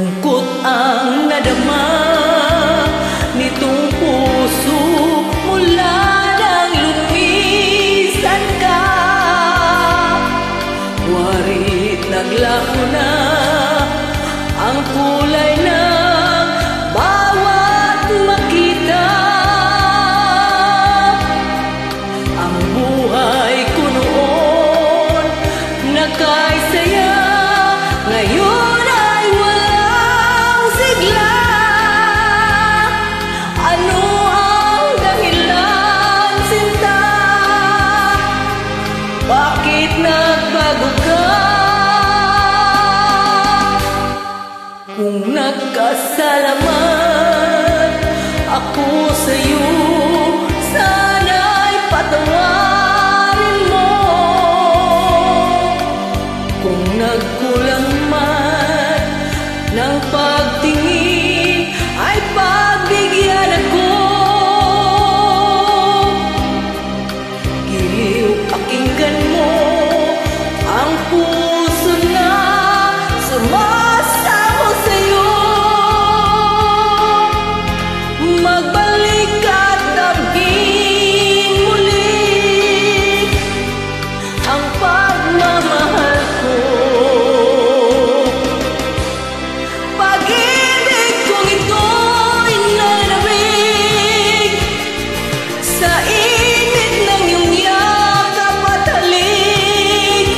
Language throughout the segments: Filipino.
Lungkot ang nadama nitong puso mula nang lumisan ka. Warit naglaho na ang kulay ng bawat makita. Ang buhay ko noon nakaisaya, ngayon ay walang sigla. Ano ang dahilan, sinta? Bakit nagbago ka? Kung nagkasalamat ako sa'yo, sana'y patawarin mo. Kung nagkulang man ng pagtingin, ay pagbigyan ako. Giliw, pakinggan mo ang puso na sumasamo sa'yo. Magbalik at damhin muli ang pagmamahal ko. Pag-ibig kong ito'y nanabig sa init ng iyong yakap at halik.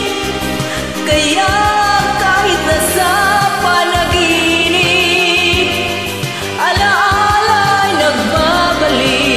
Kaya kahit nasa panaginip, alaala'y nagbabalik.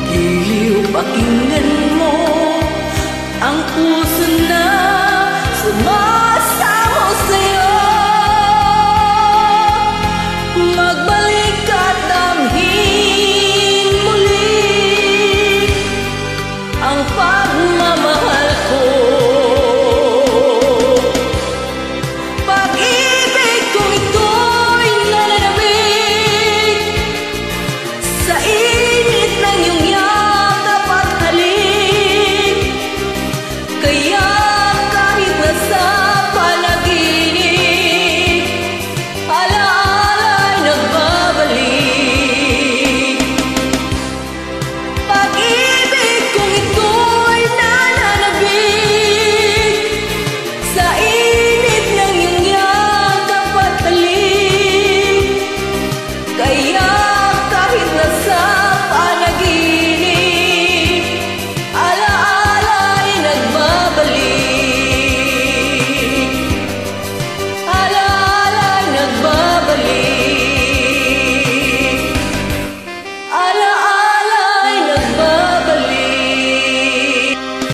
Giliw, pakinggan mo ang puso